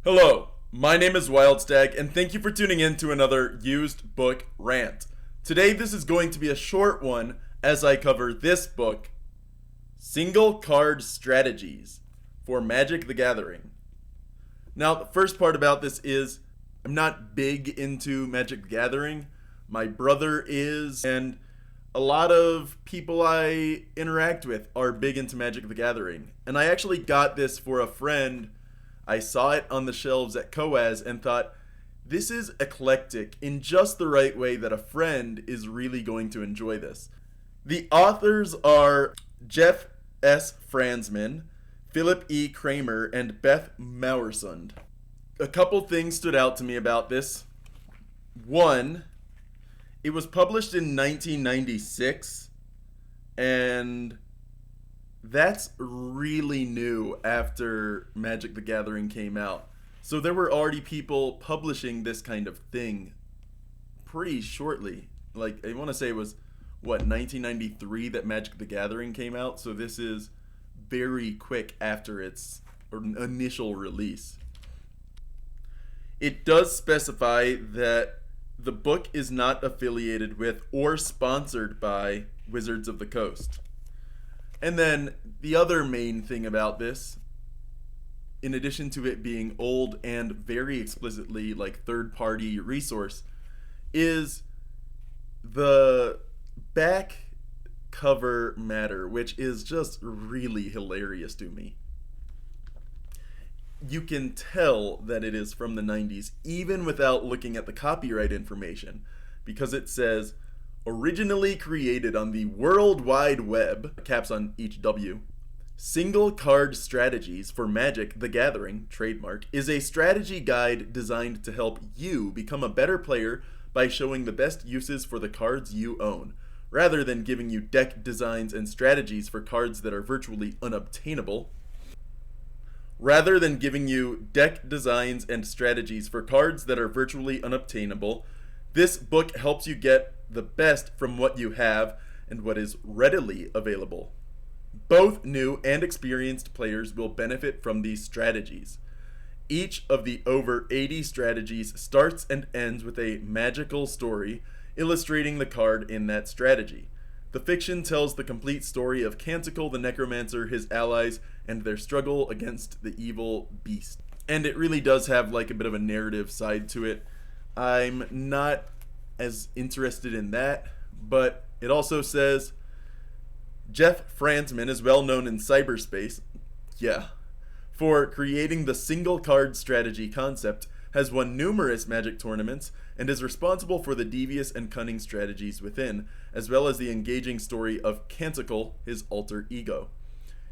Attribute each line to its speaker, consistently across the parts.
Speaker 1: Hello, my name is Wildstag, and thank you for tuning in to another used book rant. Today, this is going to be a short one as I cover this book, Single Card Strategies for Magic the Gathering. Now, the first part about this is I'm not big into Magic the Gathering. My brother is, and a lot of people I interact with are big into Magic the Gathering. And I actually got this for a friend. I saw it on the shelves at Coas and thought, this is eclectic in just the right way that a friend is really going to enjoy this. The authors are Jeff S. Franzman, Philip E. Kramer, and Beth Mauersund. A couple things stood out to me about this. One, it was published in 1996, and that's really new after Magic the Gathering came out. So there were already people publishing this kind of thing pretty shortly. Like, I want to say it was, 1993 that Magic the Gathering came out? So this is very quick after its initial release. It does specify that the book is not affiliated with or sponsored by Wizards of the Coast. And then the other main thing about this, in addition to it being old and very explicitly like third-party resource, is the back cover matter, which is just really hilarious to me. You can tell that it is from the 90s even without looking at the copyright information, because it says, originally created on the World Wide Web, caps on each W, Single Card Strategies for Magic the Gathering, trademark, is a strategy guide designed to help you become a better player by showing the best uses for the cards you own, rather than giving you deck designs and strategies for cards that are virtually unobtainable. Rather than giving you deck designs and strategies for cards that are virtually unobtainable, this book helps you get the best from what you have and what is readily available. Both new and experienced players will benefit from these strategies. Each of the over 80 strategies starts and ends with a magical story illustrating the card in that strategy. The fiction tells the complete story of Canticle the Necromancer, his allies, and their struggle against the evil beast. And it really does have like a bit of a narrative side to it. I'm not as interested in that, but it also says Jeff Franzman is well known in cyberspace, for creating the single card strategy concept, has won numerous Magic tournaments, and is responsible for the devious and cunning strategies within, as well as the engaging story of Canticle, his alter ego.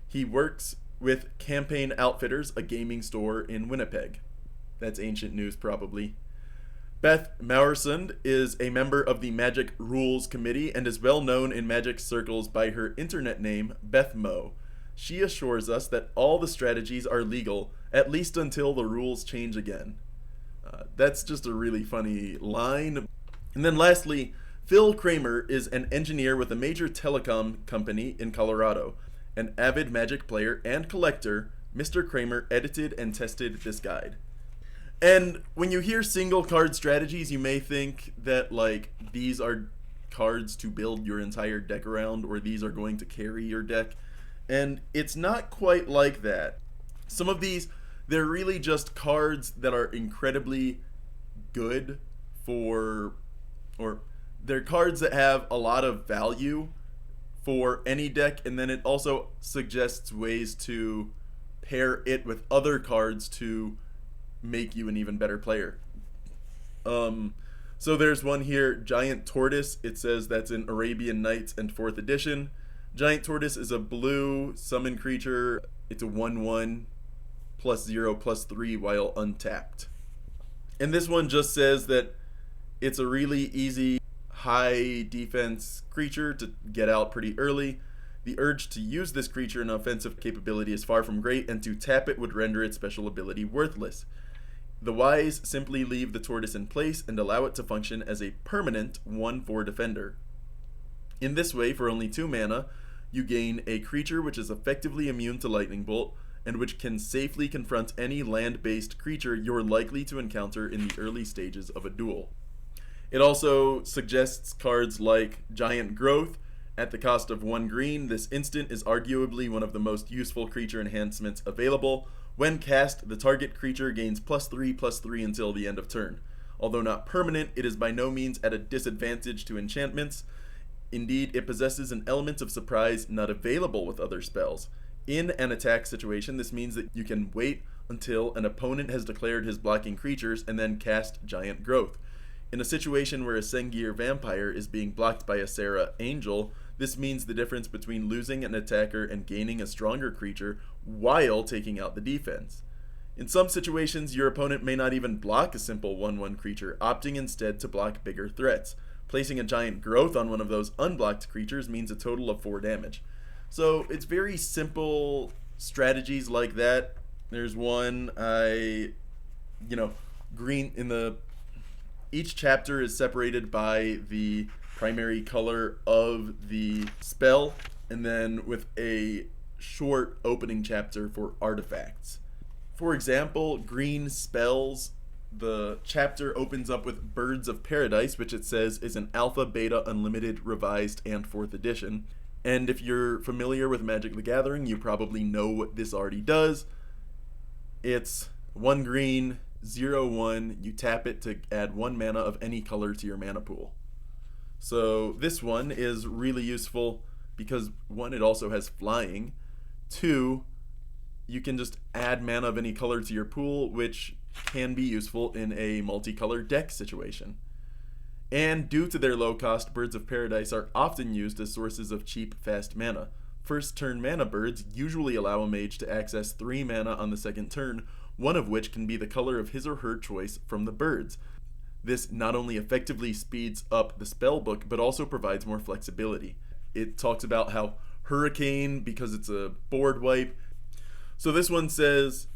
Speaker 1: He works with Campaign Outfitters, a gaming store in Winnipeg. That's ancient news, probably. Beth Mauersund is a member of the Magic Rules Committee and is well known in Magic circles by her internet name, Beth Mo. She assures us that all the strategies are legal, at least until the rules change again. That's just a really funny line. And then lastly, Phil Kramer is an engineer with a major telecom company in Colorado. An avid Magic player and collector, Mr. Kramer edited and tested this guide. And when you hear single card strategies, you may think that like these are cards to build your entire deck around, or these are going to carry your deck. And it's not quite like that. Some of these, they're really just cards that are incredibly good for, or they're cards that have a lot of value for any deck, and then it also suggests ways to pair it with other cards to make you an even better player. So there's one here, Giant Tortoise. It says that's in Arabian Nights and 4th edition. Giant Tortoise is a blue summon creature. It's a 1/1 +0/+3 while untapped. And this one just says that it's a really easy high defense creature to get out pretty early. The urge to use this creature in offensive capability is far from great, and to tap it would render its special ability worthless. The wise simply leave the tortoise in place and allow it to function as a permanent 1/4 defender. In this way, for only 2 mana, you gain a creature which is effectively immune to Lightning Bolt, and which can safely confront any land-based creature you're likely to encounter in the early stages of a duel. It also suggests cards like Giant Growth. At the cost of 1 green, this instant is arguably one of the most useful creature enhancements available. When cast, the target creature gains +3/+3 until the end of turn. Although not permanent, it is by no means at a disadvantage to enchantments. Indeed, it possesses an element of surprise not available with other spells. In an attack situation, this means that you can wait until an opponent has declared his blocking creatures and then cast Giant Growth. In a situation where a Sengir Vampire is being blocked by a Serra Angel, this means the difference between losing an attacker and gaining a stronger creature while taking out the defense. In some situations, your opponent may not even block a simple 1/1 creature, opting instead to block bigger threats. Placing a Giant Growth on one of those unblocked creatures means a total of 4 damage. So it's very simple strategies like that. There's one green in the... Each chapter is separated by the primary color of the spell, and then with a short opening chapter for artifacts. For example, green spells, the chapter opens up with Birds of Paradise, which it says is an Alpha, Beta, Unlimited, Revised, and 4th edition. And if you're familiar with Magic the Gathering, you probably know what this already does. It's 1 green, 0/1, you tap it to add 1 mana of any color to your mana pool. So this one is really useful because 1, it also has flying. 2, you can just add mana of any color to your pool, which can be useful in a multicolored deck situation. And due to their low cost, Birds of Paradise are often used as sources of cheap, fast mana. First turn mana birds usually allow a mage to access 3 mana on the second turn, one of which can be the color of his or her choice from the birds. This not only effectively speeds up the spellbook, but also provides more flexibility. It talks about how Hurricane, because it's a board wipe. So this one says,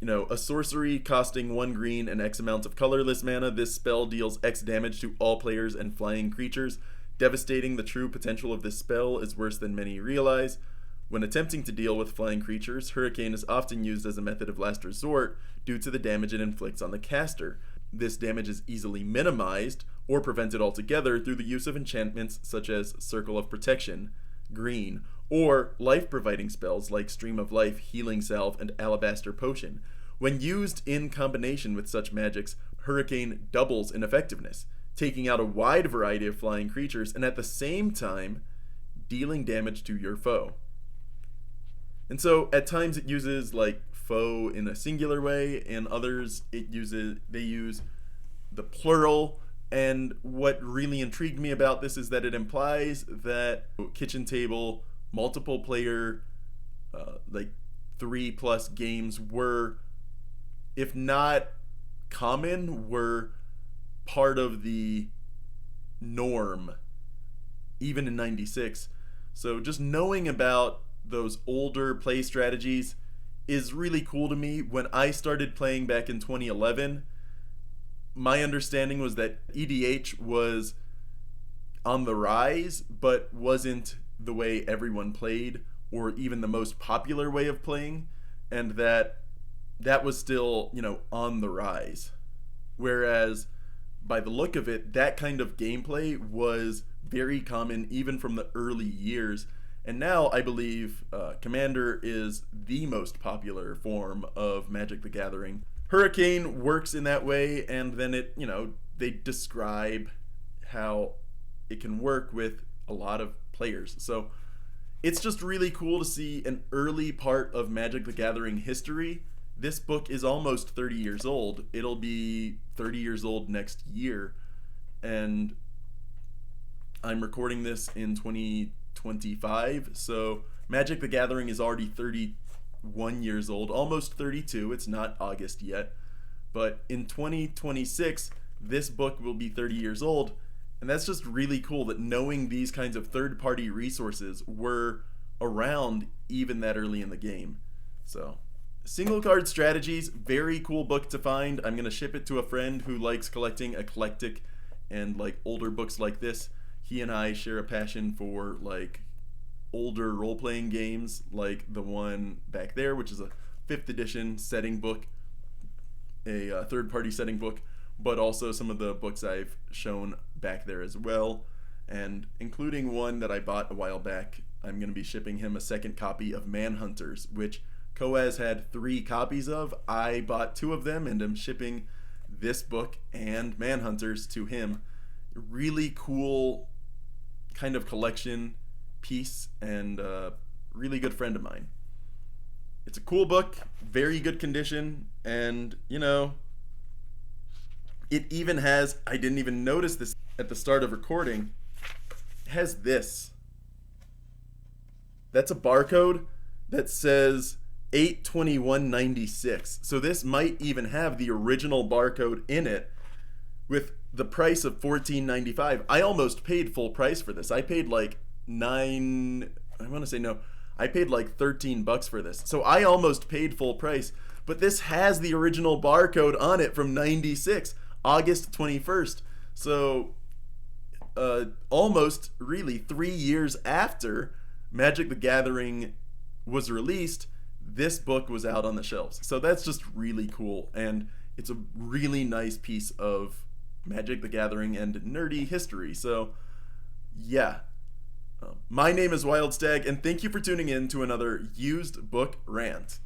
Speaker 1: a sorcery costing 1 green and X amount of colorless mana. This spell deals X damage to all players and flying creatures. Devastating, the true potential of this spell is worse than many realize. When attempting to deal with flying creatures, Hurricane is often used as a method of last resort due to the damage it inflicts on the caster. This damage is easily minimized or prevented altogether through the use of enchantments such as Circle of Protection, green, or life-providing spells like Stream of Life, Healing Salve, and Alabaster Potion. When used in combination with such magics, Hurricane doubles in effectiveness, taking out a wide variety of flying creatures and at the same time dealing damage to your foe. And so at times it uses like foe in a singular way, and others they use the plural. And what really intrigued me about this is that it implies that kitchen table multiple player 3+ games were, if not common, were part of the norm even in 96. So just knowing about those older play strategies is really cool to me. When I started playing back in 2011, my understanding was that EDH was on the rise, but wasn't the way everyone played or even the most popular way of playing, and that was still, on the rise. Whereas by the look of it, that kind of gameplay was very common even from the early years. And now I believe Commander is the most popular form of Magic the Gathering. Hurricane works in that way, and then they describe how it can work with a lot of players. So it's just really cool to see an early part of Magic the Gathering history. This book is almost 30 years old. It'll be 30 years old next year. And I'm recording this in 2025, so Magic the Gathering is already 31 years old, almost 32. It's not August yet, but in 2026 this book will be 30 years old, and that's just really cool that knowing these kinds of third-party resources were around even that early in the game. So Single Card Strategies, very cool book to find. I'm gonna ship it to a friend who likes collecting eclectic and older books like this. He and I share a passion for older role-playing games, like the one back there, which is a 5th edition setting book, a third-party setting book, but also some of the books I've shown back there as well, and including one that I bought a while back. I'm going to be shipping him a second copy of Manhunters, which Coaz had 3 copies of. I bought 2 of them and am shipping this book and Manhunters to him. Really cool kind of collection piece, and a really good friend of mine. It's a cool book, very good condition, and you know, it even has, I didn't even notice this at the start of recording, it has this. That's a barcode that says 8/21/96. So this might even have the original barcode in it with the price of $14.95. I almost paid full price for this. I paid like I paid like $13 for this. So I almost paid full price, but this has the original barcode on it from 96, August 21st. So almost really 3 years after Magic the Gathering was released, this book was out on the shelves. So that's just really cool, and it's a really nice piece of Magic the Gathering and nerdy history. So yeah, my name is Wild Stag, and thank you for tuning in to another used book rant.